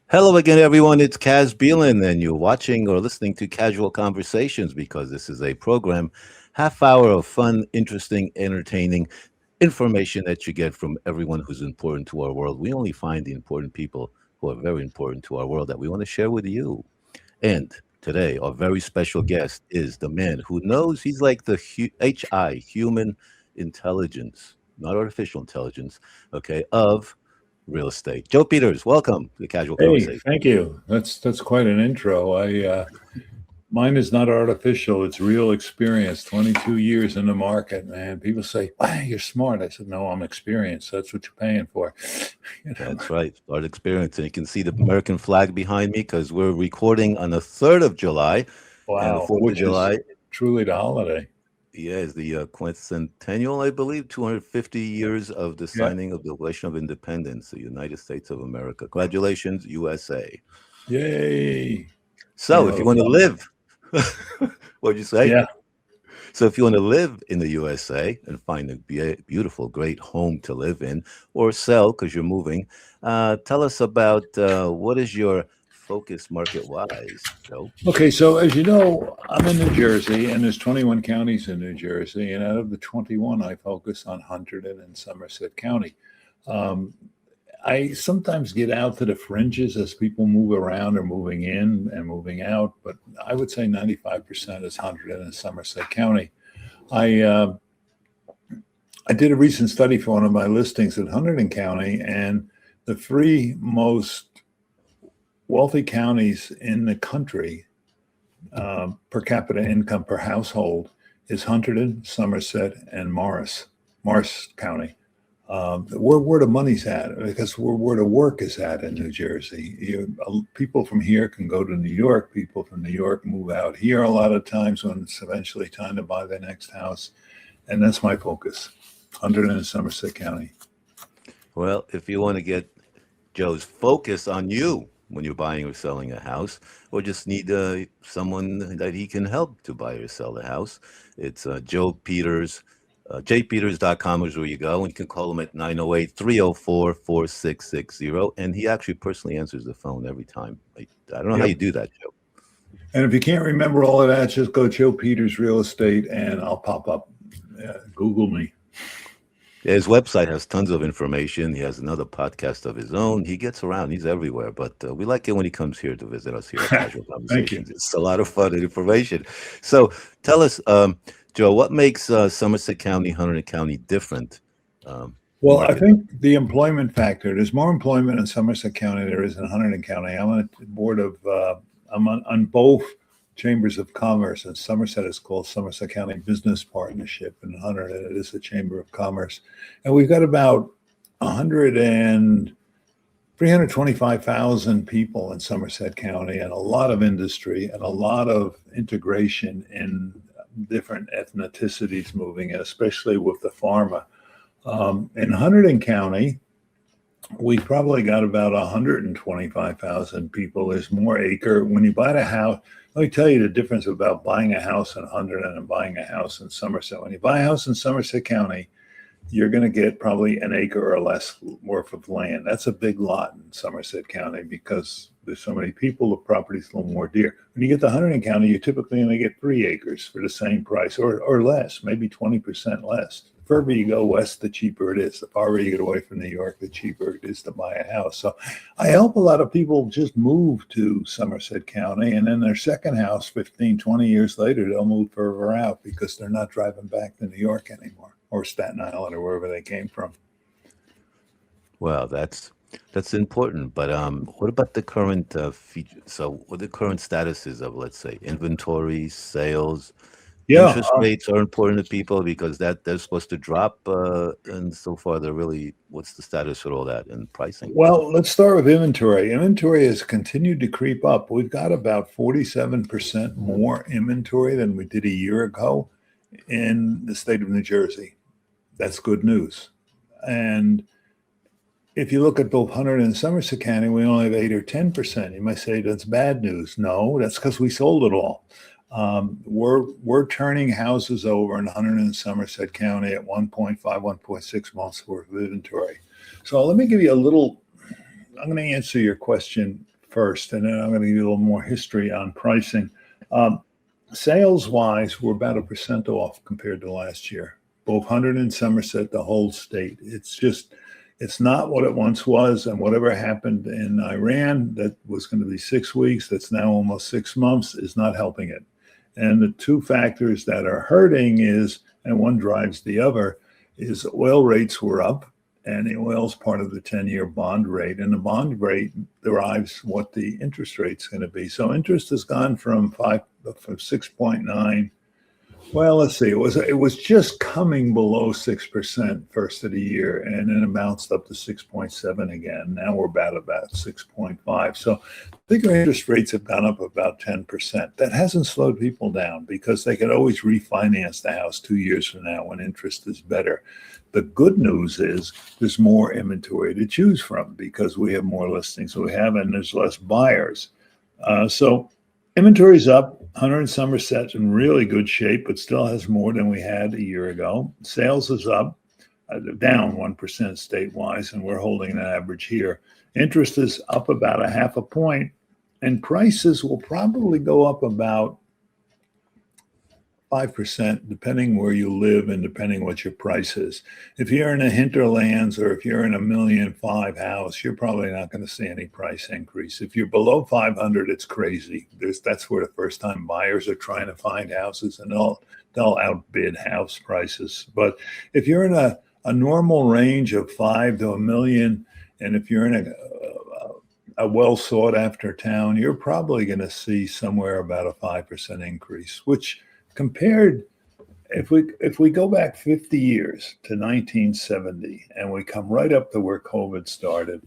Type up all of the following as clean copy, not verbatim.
Hello again, everyone. It's Bielen, and you're watching or listening to Casual Conversations because this is a program, half hour of fun, interesting, entertaining information that you get from everyone who's important to our world. We only find the important people who are very important to our world that we want to share with you. And today, our very special guest is the man who knows he's like the HI, human intelligence, not artificial intelligence, okay, of real estate. Joe Peters, welcome to Casual Hey, Conversation. thank you. That's quite an intro. I Mine is not artificial; it's real experience. 22 years in the market, man. People say, "Wow, you're smart." I said, "No, I'm experienced. That's what you're paying for." You know? That's right. Start experience. And you can see the American flag behind me because we're recording on the 3rd of July. And the Wow, 4th of which is July, truly the holiday. yeah, is the quincentennial, I believe, 250 years of the Yeah. signing of the Declaration of Independence, the United States of America. Congratulations, USA. Yay! Been So a if lot you of want to fun. live, what'd you say? Yeah. So if you want to live in the USA and find a beautiful, great home to live in or sell because you're moving, tell us about what is your focus market-wise, Joe? Okay, so as you know, I'm in New Jersey, and there's 21 counties in New Jersey, and out of the 21, I focus on Hunterdon and Somerset County. Um, I sometimes get out to the fringes as people move around or moving in and moving out, but I would say 95% is Hunterdon and Somerset County. I uh, I did a recent study for one of my listings in Hunterdon County, and the three most wealthy counties in the country per capita income per household is Hunterdon, Somerset, and Morris County. Where the money's at, because where the work is at in New Jersey. People from here can go to New York. People from New York move out here a lot of times when it's eventually time to buy their next house. And that's my focus, Hunterdon and Somerset County. Well, if you want to get Joe's focus on you when you're buying or selling a house, or just need someone that he can help to buy or sell the house, it's Joe Peters. JPeters.com is where you go, and you can call him at 908-304-4660. And he actually personally answers the phone every time. I don't know how Yep. you do that, Joe. And if you can't remember all of that, just go Joe Peters Real Estate and I'll pop up. Google me. Yeah, his website has tons of information. He has another podcast of his own. He gets around. He's everywhere. But we like it when he comes here to visit us here at Casual Thank you. Conversations. It's a lot of fun and information. So tell us, Joe, what makes Somerset County, Hunterdon County different Well, I market? think the employment factor, there's more employment in Somerset County than there is in Hunterdon County. I'm on a board of, I'm on both chambers of commerce, and Somerset is called Somerset County Business Partnership, and Hunterdon it is a chamber of commerce. And we've got about 100 and 325,000 people in Somerset County, and a lot of industry and a lot of integration in different ethnicities moving in, especially with the pharma. In Hunterdon County, we probably got about 125,000 people. There's more acre. When you buy a house, let me tell you the difference about buying a house in Hunterdon and buying a house in Somerset. When you buy a house in Somerset County, you're going to get probably an acre or less worth of land. That's a big lot in Somerset County because there's so many people, the property's a little more dear. When you get to Hunterdon County, you typically only get 3 acres for the same price or less, maybe 20% less. The further you go west, the cheaper it is. The farther you get away from New York, the cheaper it is to buy a house. So I help a lot of people just move to Somerset County, and then their second house, 15, 20 years later, they'll move further out because they're not driving back to New York anymore or Staten Island or wherever they came from. Well, that's important. But what about the current feature? So, what the current statuses of, let's say, inventory, sales, Yeah. interest rates are important to people because that they're supposed to drop, and so far they're really. What's the status for all that and pricing? Well, let's start with inventory. Inventory has continued to creep up. We've got about 47% more inventory than we did a year ago in the state of New Jersey. That's good news. And if you look at both Hunterdon and Somerset County, we only have 8 or 10%. You might say that's bad news. No, that's because we sold it all. We're turning houses over in Hunterdon and Somerset County at 1.5, 1.6 months worth of inventory. So let me give you a little. I'm going to answer your question first, and then I'm going to give you a little more history on pricing. Sales wise, we're about 1% off compared to last year. Both Hunterdon and Somerset, the whole state. It's not what it once was, and whatever happened in Iran that was going to be 6 weeks, that's now almost 6 months, is not helping it. And the two factors that are hurting is, and one drives the other, is oil rates were up, and the oil's part of the 10-year bond rate, and the bond rate derives what the interest rate's going to be. So interest has gone from 6.9. Well, let's see. It was just coming below 6% first of the year, and then it bounced up to 6.7 again. Now we're about 6.5. So bigger interest rates have gone up about 10%. That hasn't slowed people down because they can always refinance the house 2 years from now when interest is better. The good news is there's more inventory to choose from because we have more listings than we have, and there's less buyers. So inventory's up. Hunter and Somerset's in really good shape, but still has more than we had a year ago. Sales is up, down 1% statewide, and we're holding an average here. Interest is up about 0.5 point, and prices will probably go up about 5%, depending where you live and depending what your price is. If you're in a hinterlands or if you're in a $1.5 million house, you're probably not going to see any price increase. If you're below 500, it's crazy. That's where the first-time buyers are trying to find houses, and they'll outbid house prices. But if you're in a normal range of 5 to $1 million, and if you're in a well sought after town, you're probably going to see somewhere about a 5% increase, which compared, if we go back 50 years to 1970 and we come right up to where COVID started,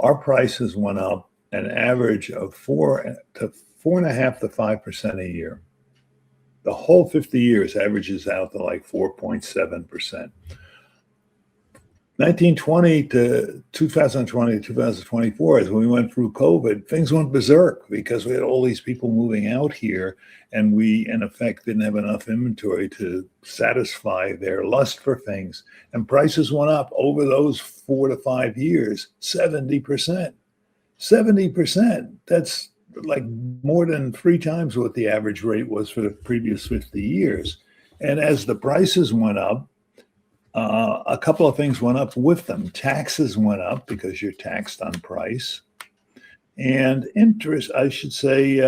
our prices went up an average of 4.5 to 5% a year. The whole 50 years averages out to like 4.7%. 1920 to 2020 to 2024, as we went through COVID, things went berserk because we had all these people moving out here, and we, in effect, didn't have enough inventory to satisfy their lust for things. And prices went up over those 4 to 5 years, 70%. 70%. That's like more than 3 times what the average rate was for the previous 50 years. And as the prices went up, a couple of things went up with them. Taxes went up because you're taxed on price. And interest, I should say,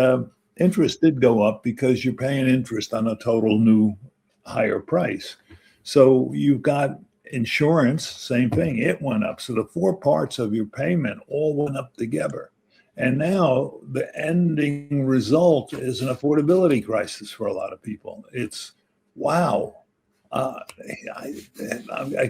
interest did go up because you're paying interest on a total new higher price. So you've got insurance, same thing, it went up. So the 4 parts of your payment all went up together. And now the ending result is an affordability crisis for a lot of people. It's, wow. I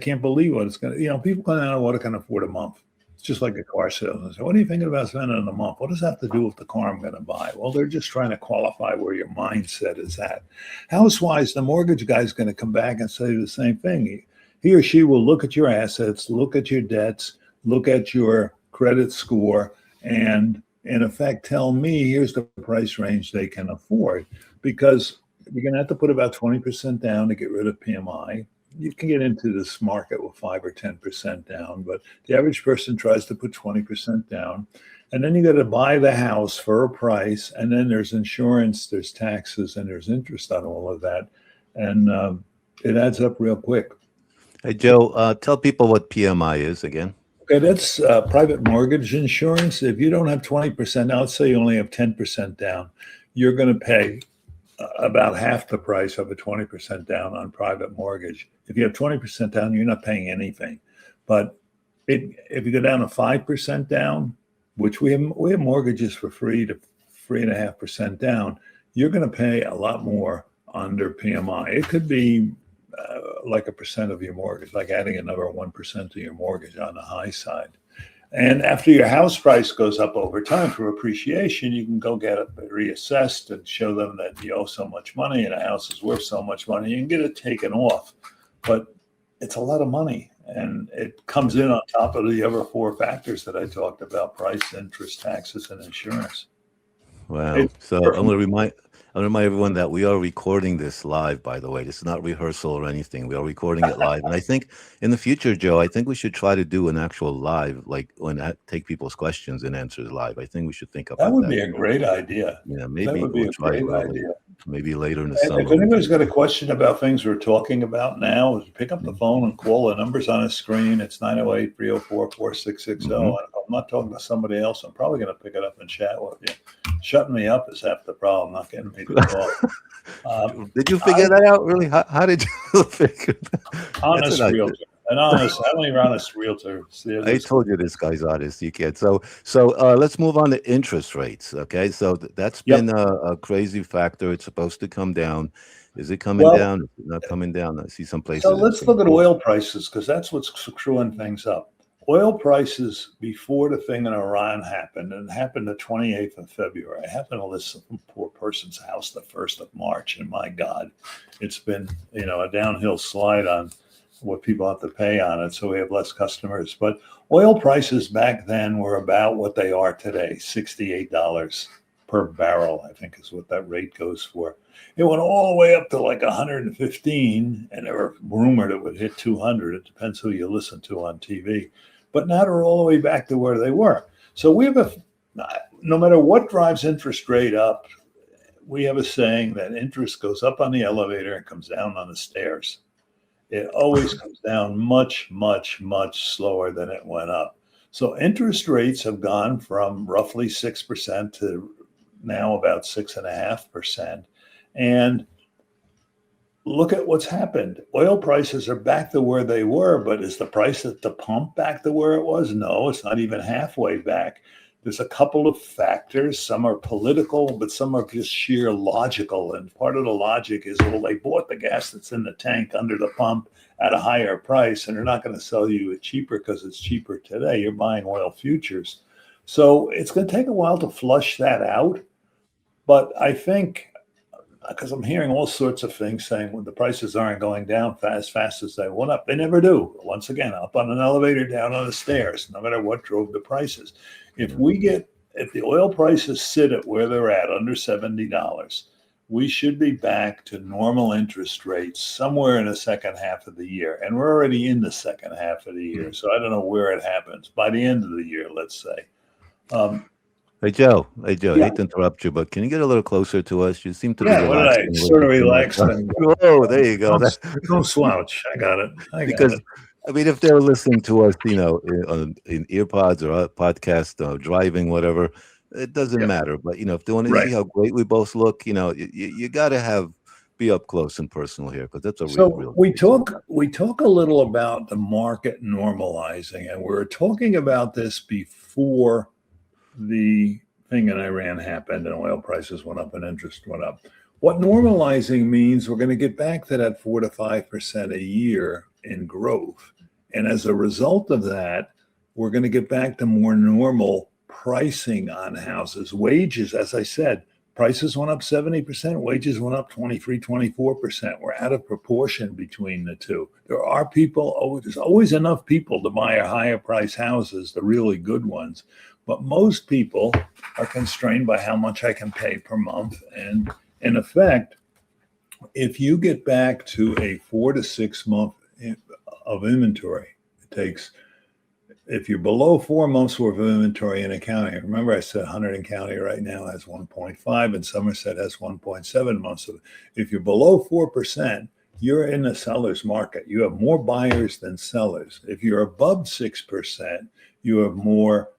can't believe what it's going to, people come out of what it can afford a month. It's just like a car salesman. So what are you thinking about spending in a month? What does that have to do with the car I'm going to buy? Well, they're just trying to qualify where your mindset is at. House-wise, the mortgage guy's going to come back and say the same thing. He or she will look at your assets, look at your debts, look at your credit score, and in effect tell me here's the price range they can afford, because you're going to have to put about 20% down to get rid of PMI. You can get into this market with 5 or 10% down, but the average person tries to put 20% down. And then you got to buy the house for a price. And then there's insurance, there's taxes, and there's interest on all of that. And it adds up real quick. Hey, Joe, tell people what PMI is again. Okay, that's private mortgage insurance. If you don't have 20%, now let's say you only have 10% down, you're going to pay about half the price of a 20% down on private mortgage. If you have 20% down, you're not paying anything. But if you go down to 5% down, which we have mortgages for free to 3.5% down, you're going to pay a lot more under PMI. It could be like 1% of your mortgage, like adding another 1% to your mortgage on the high side. And after your house price goes up over time through appreciation, you can go get it reassessed and show them that you owe so much money and a house is worth so much money. You can get it taken off, but it's a lot of money. And it comes in on top of the other 4 factors that I talked about: price, interest, taxes, and insurance. Wow. So I'm going I remind everyone that we are recording this live, by the way. This is not rehearsal or anything. We are recording it live. And I think in the future, Joe, I think we should try to do an actual live, like when I take people's questions and answers live. I think we should think That about would that. be a great idea. Yeah, That maybe would be we'll a try great early, idea. maybe later in the And if summer. We anybody's can. got a question about things we're talking about now, pick up the phone and call. The number's on the screen. It's 908-304-4660. Mhm. And if I'm not talking to somebody else, I'm probably going to pick it up and chat with you. Shutting me up is half the problem, not getting me to talk. Did you I figure that out? Really? How did you figure that? That's honest an idea. realtor, an honest, I'm an honest realtor. See, I listen, told you this guy's honest. You can't. Let's move on to interest rates. Okay, so that's been yep. a crazy factor. It's supposed to come down. Is it coming Well, down? Is it not coming down? I see some so places it's let's going to look at go. oil prices because that's what's screwing things up. Oil prices before the thing in Iran happened, and it happened the 28th of February. I happened to list some poor person's house the 1st of March, and my God, it's been a downhill slide on what people have to pay on it, so we have less customers. But oil prices back then were about what they are today, $68 per barrel, I think is what that rate goes for. It went all the way up to like 115, and they were rumored it would hit 200. It depends who you listen to on TV. But now they're all the way back to where they were. So we have no matter what drives interest rate up, we have a saying that interest goes up on the elevator and comes down on the stairs. It always comes down much, much, much slower than it went up. So interest rates have gone from roughly 6% to now about 6.5%. And look at what's happened. Oil prices are back to where they were, but is the price at the pump back to where it was? No, it's not even halfway back. There's a couple of factors. Some are political, but some are just sheer logical. And part of the logic is, well, they bought the gas that's in the tank under the pump at a higher price, and they're not going to sell you it cheaper because it's cheaper today. You're buying oil futures. So it's going to take a while to flush that out. But I think because I'm hearing all sorts of things saying when the prices aren't going down as fast as they went up. They never do. Once again, up on an elevator, down on the stairs, no matter what drove the prices. If the oil prices sit at where they're at, under $70, we should be back to normal interest rates somewhere in the second half of the year. And we're already in the second half of the year. So I don't know where it happens. By the end of the year, let's say. Hey Joe, I Yeah. hate to interrupt you, but can you get a little closer to us? You seem to be Yeah, what did I relaxing a little sort of bit too much. relaxed and Whoa, there you go. don't slouch. I got it. Because I mean, if they're listening to us, in earpods or podcast, driving, whatever, it doesn't Yep. matter. But if they want to Right. see how great we both look, you got to be up close and personal here because that's a real, So real. we talk a little about the market normalizing, and we were talking about this before the thing in Iran happened and oil prices went up and interest went up. What normalizing means, we're going to get back to that 4 to 5% a year in growth. And as a result of that, we're going to get back to more normal pricing on houses. Wages, as I said, prices went up 70%, wages went up 23, 24%. We're out of proportion between the two. There's always enough people to buy higher price houses, the really good ones. But most people are constrained by how much I can pay per month. And in effect, if you get back to a 4 to 6 month of inventory, if you're below 4 months worth of inventory in a county, remember I said Hunterdon County right now has 1.5 and Somerset has 1.7 months. If you're below 4%, you're in the seller's market. You have more buyers than sellers. If you're above 6%, you have more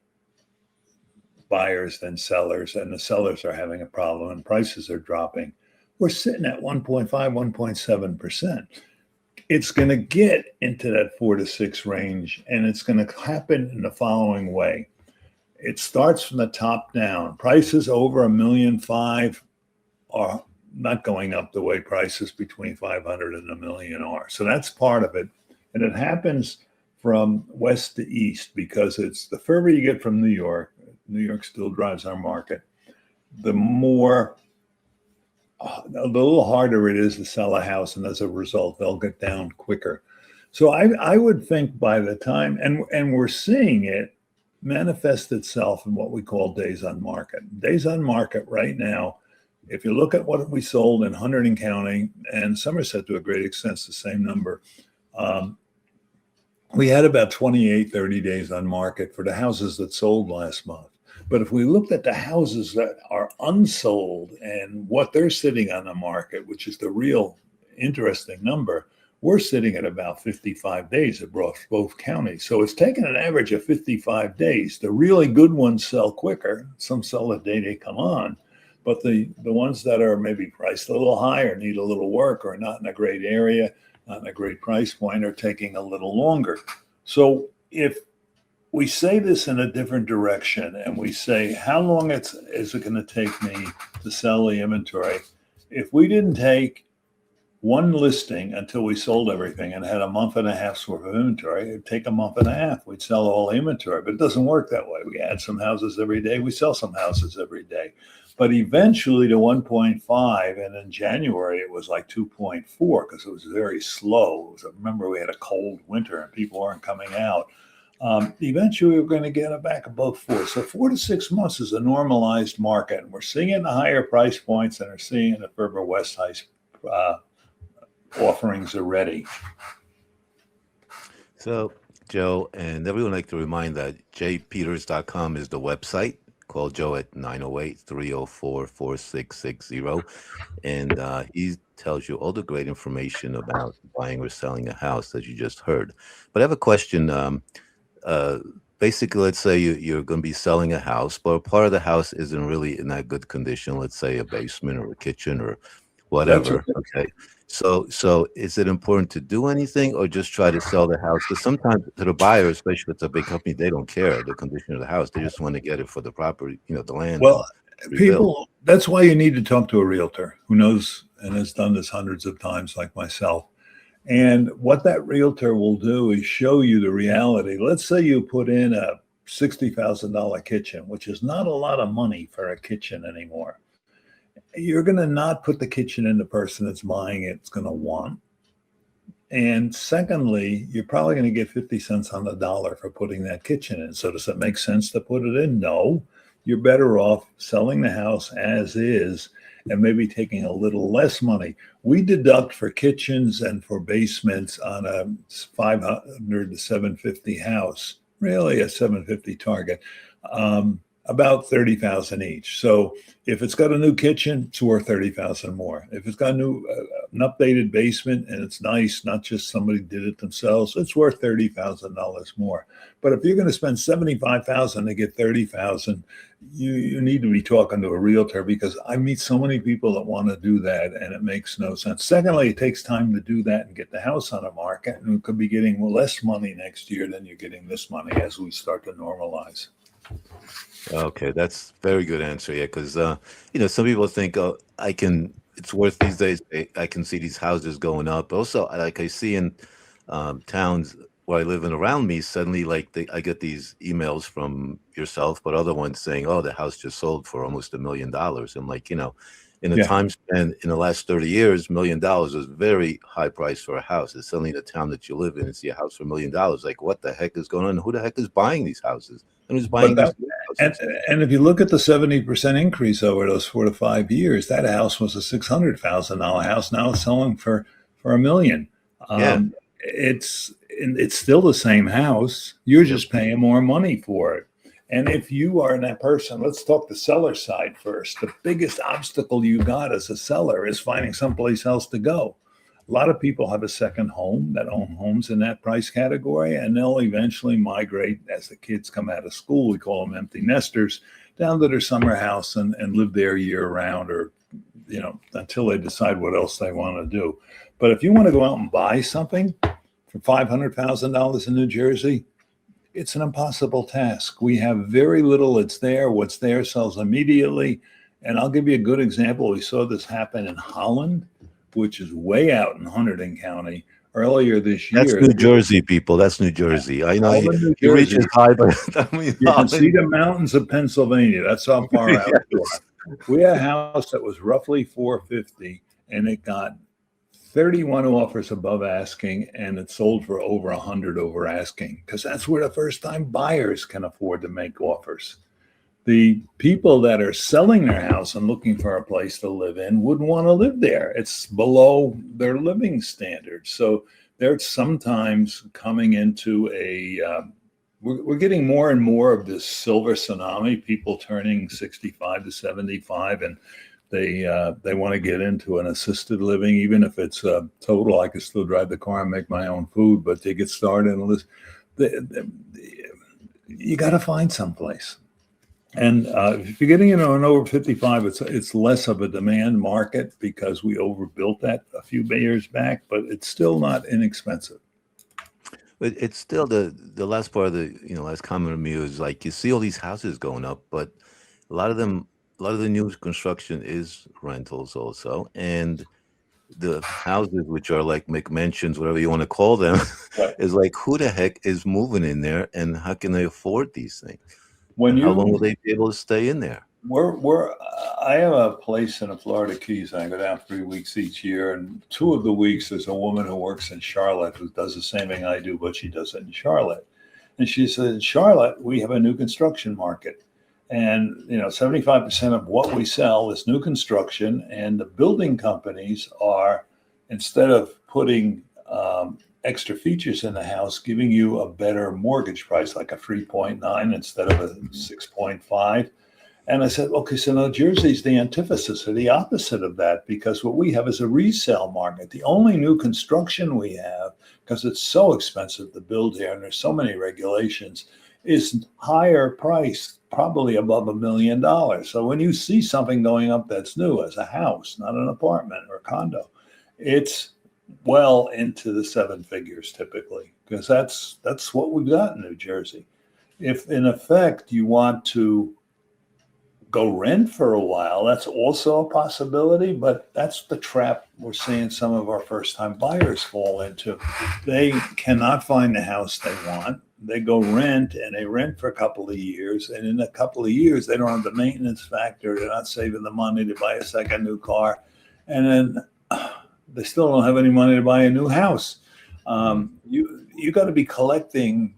buyers than sellers, and the sellers are having a problem and prices are dropping. We're sitting at 1.5, 1.7%. It's going to get into that 4 to 6 range, and it's going to happen in the following way. It starts from the top down. Prices over $1.5 million are not going up the way prices between 500 and $1 million are. So that's part of it. And it happens from west to east because it's the further you get from New York still drives our market, the little harder it is to sell a house. And as a result, they'll get down quicker. So I would think by the time, and we're seeing it manifest itself in what we call days on market. Days on market right now If you look at what we sold in Hunterdon County and Somerset to a great extent, the same number. We had about 28, 30 days on market for the houses that sold last month. But if we looked at the houses that are unsold and what they're sitting on the market, which is the real interesting number, we're sitting at about 55 days across both counties. So it's taken an average of 55 days. The really good ones sell quicker. Some sell the day they come on. But the ones that are maybe priced a little higher, need a little work, or not in a great area, not in a great price point, are taking a little longer. So if we say this in a different direction and we say, how long is it going to take me to sell the inventory? If we didn't take one listing until we sold everything and had a month and a half's worth of inventory, it'd take a month and a half. We'd sell all the inventory, but it doesn't work that way. We add some houses every day. We sell some houses every day. But eventually to 1.5, and in January it was like 2.4 because it was very slow. Remember, we had a cold winter and people weren't coming out. Eventually we're going to get it back above 4. So 4 to 6 months is a normalized market. And we're seeing it in the higher price points, and we're seeing it in the further west high offerings already. So, Joe, and everyone like to remind that jpeters.com is the website. Call Joe at 908-304-4660. And he tells you all the great information about buying or selling a house that you just heard. But I have a question. Basically, let's say you're going to be selling a house, but part of the house isn't really in that good condition. Let's say a basement or a kitchen or whatever. Okay. So is it important to do anything or just try to sell the house? Because sometimes to the buyer, especially if it's a big company, they don't care the condition of the house. They just want to get it for the property, the land. Well, people, that's why you need to talk to a realtor who knows and has done this hundreds of times like myself. And what that realtor will do is show you the reality. Let's say you put in a $60,000 kitchen, which is not a lot of money for a kitchen anymore. You're going to not put the kitchen in the person that's buying it's going to want. And secondly, you're probably going to get 50 cents on the dollar for putting that kitchen in. So does it make sense to put it in? No. You're better off selling the house as is and maybe taking a little less money. We deduct for kitchens and for basements on a 500 to 750 house, really a 750 target, about 30,000 each. So if it's got a new kitchen, it's worth 30,000 more. If it's got an updated basement and it's nice, not just somebody did it themselves, it's worth $30,000 more. But if you're going to spend 75,000 to get 30,000, you need to be talking to a realtor, because I meet so many people that want to do that and it makes no sense. Secondly, it takes time to do that and get the house on the market, and you could be getting less money next year than you're getting this money as we start to normalize. Okay, that's very good answer. Yeah, because some people think, oh, it's worth these days. I can see these houses going up. Also, like I see in towns where I live and around me, suddenly I get these emails from yourself, but other ones saying, oh, the house just sold for almost $1 million. I'm like, in the time span in the last 30 years, $1 million is a very high price for a house. It's suddenly the town that you live in and see a house for $1 million. Like, what the heck is going on? Who the heck is buying these houses? And who's buying these houses? And if you look at the 70% increase over those 4 to 5 years, that house was a $600,000 house. Now it's selling for $1 million. It's still the same house. You're just paying more money for it. And if you are that person, let's talk the seller side first. The biggest obstacle you got as a seller is finding someplace else to go. A lot of people have a second home that own homes in that price category, and they'll eventually migrate as the kids come out of school. We call them empty nesters, down to their summer house and live there year round, or until they decide what else they want to do. But if you want to go out and buy something for $500,000 in New Jersey, it's an impossible task. We have very little. It's there. What's there sells immediately. And I'll give you a good example. We saw this happen in Holland, which is way out in Hunterdon County earlier this year. That's New Jersey, people. That's New Jersey. I know you reach as high, but you can see the mountains of Pennsylvania. That's how far out we are. We had a house that was roughly $450,000, and it got 31 offers above asking, and it sold for over 100 over asking, because that's where the first time buyers can afford to make offers. The people that are selling their house and looking for a place to live in wouldn't want to live there. It's below their living standards. So they're sometimes coming into we're getting more and more of this silver tsunami, people turning 65 to 75, and they want to get into an assisted living, even if it's total. I can still drive the car and make my own food, but they get started on this. You got to find someplace. And if you're getting into an over 55, it's less of a demand market because we overbuilt that a few years back, but it's still not inexpensive. But it's still the last part of the last comment of me is like you see all these houses going up, but a lot of them, a lot of the new construction is rentals also, and the houses which are like McMansions, whatever you want to call them, Right. is like who the heck is moving in there, and how can they afford these things, When and how long will you they be able to stay in there? I have a place in the Florida Keys. I go down 3 weeks each year, and 2 of the weeks there's a woman who works in Charlotte who does the same thing I do, but she does it in Charlotte. And she said, in Charlotte, we have a new construction market. And 75% of what we sell is new construction, and the building companies are, instead of putting extra features in the house, giving you a better mortgage price, like a 3.9 instead of a 6.5. And I said, okay, so now Jersey's the antithesis or the opposite of that, because what we have is a resale market. The only new construction we have, because it's so expensive to build here and there's so many regulations, is higher priced, probably above $1 million. So when you see something going up that's new as a house, not an apartment or a condo, it's well into the seven figures typically, because that's what we've got in New Jersey. If in effect you want to go rent for a while, that's also a possibility, but that's the trap we're seeing some of our first-time buyers fall into. They cannot find the house they want. They go rent, and they rent for a couple of years, and in a couple of years, they don't have the maintenance factor. They're not saving the money to buy a second new car, and then they still don't have any money to buy a new house. You got to be collecting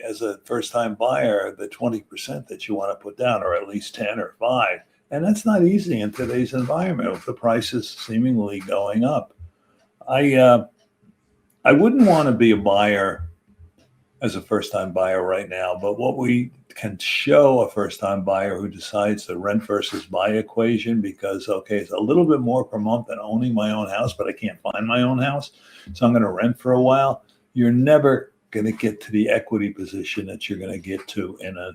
as a first-time buyer, the 20% that you want to put down, or at least 10 or 5. And that's not easy in today's environment with the prices seemingly going up. I wouldn't want to be a buyer as a first-time buyer right now, but what we can show a first-time buyer who decides the rent versus buy equation, because, okay, it's a little bit more per month than owning my own house, but I can't find my own house, so I'm going to rent for a while. You're never going to get to the equity position that you're going to get to in a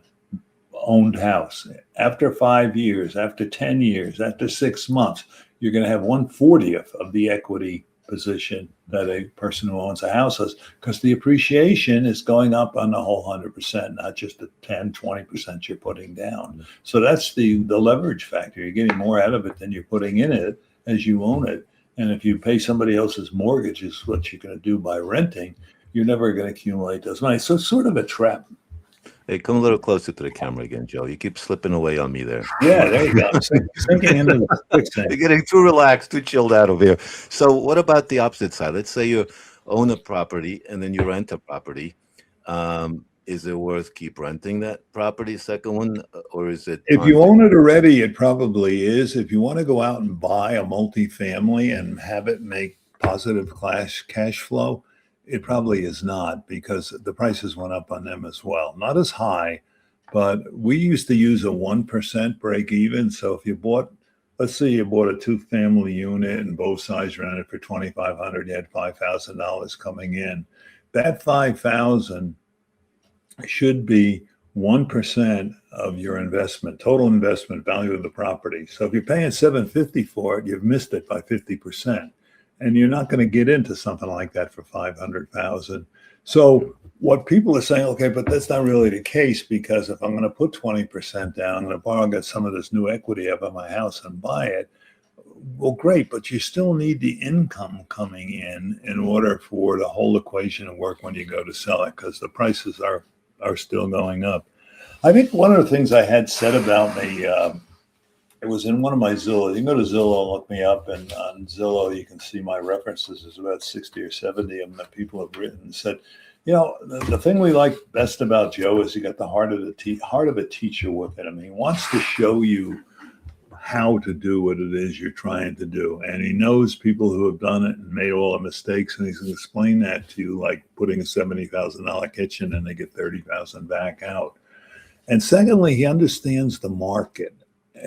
owned house. After 5 years, after 10 years, after 6 months, you're going to have 1/40th of the equity position that a person who owns a house has, because the appreciation is going up on the whole 100%, not just the 10-20% you're putting down. So that's the leverage factor. You're getting more out of it than you're putting in it as you own it. And if you pay somebody else's mortgage, is what you're going to do by renting, you're never going to accumulate those money. So it's sort of a trap. Hey, come a little closer to the camera again, Joe. You keep slipping away on me there. Yeah, there you go. I'm sinking into the quicksand. You're getting too relaxed, too chilled out over here. So what about the opposite side? Let's say you own a property and then you rent a property. Is it worth keep renting that property, second one, or is it? If you own it already, it probably is. If you want to go out and buy a multifamily and have it make positive cash flow, it probably is not, because the prices went up on them as well. Not as high, but we used to use a 1% break even. So if you bought, let's say you bought a 2-family unit and both sides rented for $2,500, you had $5,000 coming in. That $5,000 should be 1% of your investment, total investment value of the property. So if you're paying $750 for it, you've missed it by 50%. And you're not going to get into something like that for $500,000. So what people are saying, okay, but that's not really the case, because if I'm going to put 20% down, I'm going to borrow and get some of this new equity up in my house and buy it. Well, great, but you still need the income coming in order for the whole equation to work when you go to sell it, because the prices are still going up. I think one of the things I had said about it was in one of my Zillow. You can go to Zillow and look me up, and on Zillow you can see my references. There's about 60 or 70 of them that people have written and said, the thing we like best about Joe is he got the heart of a teacher with it. I mean, he wants to show you how to do what it is you're trying to do. And he knows people who have done it and made all the mistakes, and he's going to explain that to you, like putting a $70,000 kitchen and they get 30,000 back out. And secondly, he understands the market.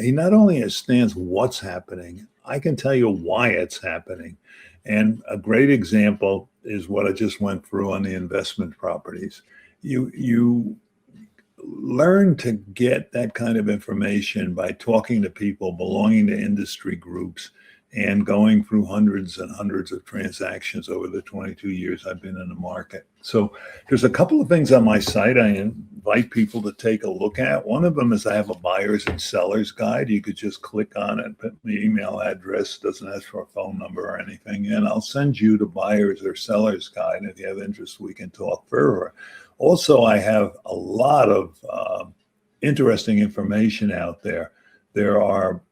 He not only understands what's happening, I can tell you why it's happening. And a great example is what I just went through on the investment properties. You learn to get that kind of information by talking to people belonging to industry groups and going through hundreds and hundreds of transactions over the 22 years I've been in the market. So there's a couple of things on my site I invite people to take a look at. One of them is I have a buyers and sellers guide. You could just click on it, put the email address, doesn't ask for a phone number or anything, and I'll send you the buyers or sellers guide. And if you have interest, we can talk further. Also, I have a lot of interesting information out there. There are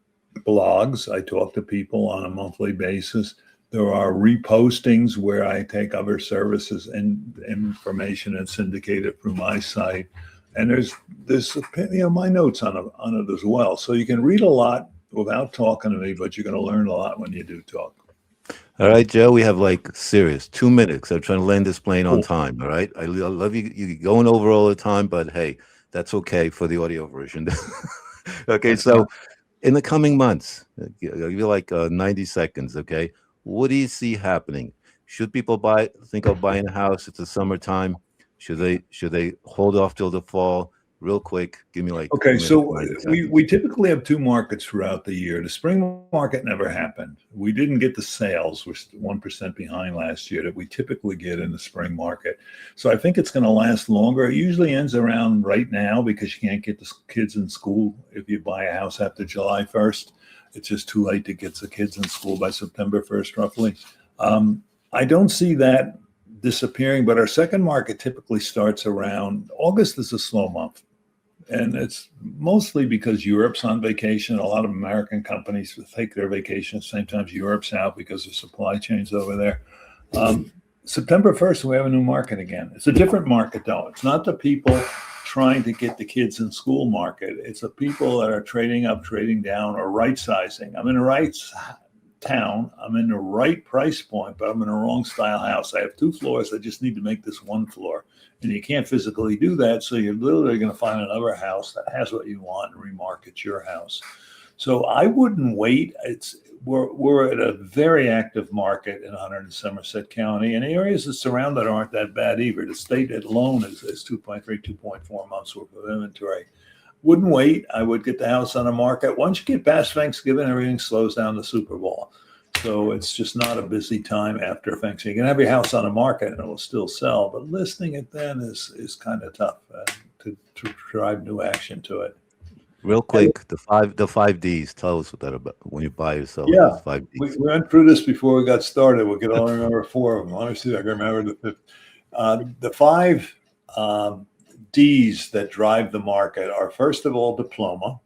blogs. I talk to people on a monthly basis. There are repostings where I take other services and information and syndicate it through my site. And there's my notes on it as well. So you can read a lot without talking to me, but you're going to learn a lot when you do talk. All right, Joe, we have serious 2 minutes. I'm trying to land this plane on time. All right. I love you going over all the time, but hey, that's okay for the audio version. Okay. So in the coming months, I'll give you 90 seconds. Okay. What do you see happening? Should people think of buying a house? It's the summertime. Should they hold off till the fall? Real quick, give me Okay, so we typically have two markets throughout the year. The spring market never happened. We didn't get the sales, which 1% behind last year, that we typically get in the spring market. So I think it's going to last longer. It usually ends around right now because you can't get the kids in school if you buy a house after July 1st. It's just too late to get the kids in school by September 1st, roughly. I don't see that disappearing, but our second market typically starts around August. Is a slow month. And it's mostly because Europe's on vacation. A lot of American companies take their vacation at the same time Europe's out because of supply chains over there. September 1st, we have a new market again. It's a different market, though. It's not the people trying to get the kids in school market. It's the people that are trading up, trading down, or right sizing. I'm in the right town. I'm in the right price point, but I'm in the wrong style house. I have 2 floors. I just need to make this 1 floor. And you can't physically do that. So you're literally going to find another house that has what you want and remarket your house. So I wouldn't wait. We're at a very active market in Hunterdon and Somerset County, and the areas that surround it aren't that bad either. The state alone is 2.3, 2.4 months worth of inventory. Wouldn't wait. I would get the house on the market. Once you get past Thanksgiving, everything slows down the Super Bowl. So it's just not a busy time after Thanksgiving. You can have your house on the market and it will still sell, but listing it then is kind of tough to drive new action to it. Real quick, the five Ds. Tell us what that about when you buy or sell. Yeah, 5 Ds. We went through this before we got started. We could only remember 4 of them. Honestly, I can remember the 5th. The 5 Ds that drive the market are, first of all, diploma.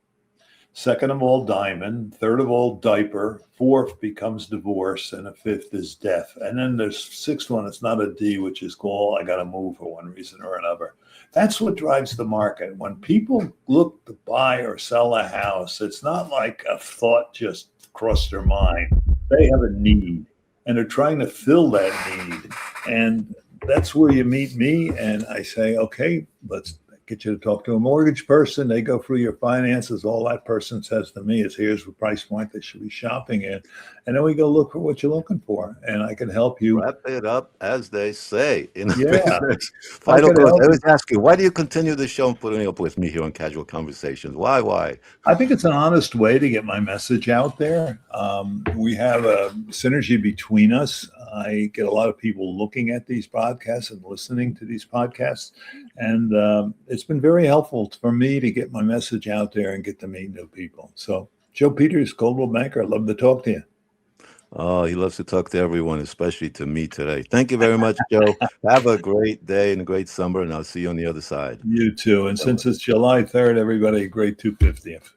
Second of all, diamond. Third of all, diaper. 4th becomes divorce. And the 5th is death. And then there's 6th one. It's not a D, which is called I got to move for one reason or another. That's what drives the market. When people look to buy or sell a house, it's not like a thought just crossed their mind. They have a need, and they're trying to fill that need. And that's where you meet me, and I say, okay, let's get you to talk to a mortgage person. They go through your finances. All that person says to me is, here's the price point they should be shopping in. And then we go look for what you're looking for. And I can help you. Wrap it up, as they say. In the Yeah. business. Final question. I always ask you, why do you continue the show and putting up with me here on Cazual Conversations? Why? I think it's an honest way to get my message out there. We have a synergy between us. I get a lot of people looking at these podcasts and listening to these podcasts. And it's been very helpful for me to get my message out there and get to meet new people. So, Joe Peters, Coldwell Banker, I'd love to talk to you. Oh, he loves to talk to everyone, especially to me today. Thank you very much, Joe. Have a great day and a great summer, and I'll see you on the other side. You too. And since it's July 3rd, everybody, a great 250th.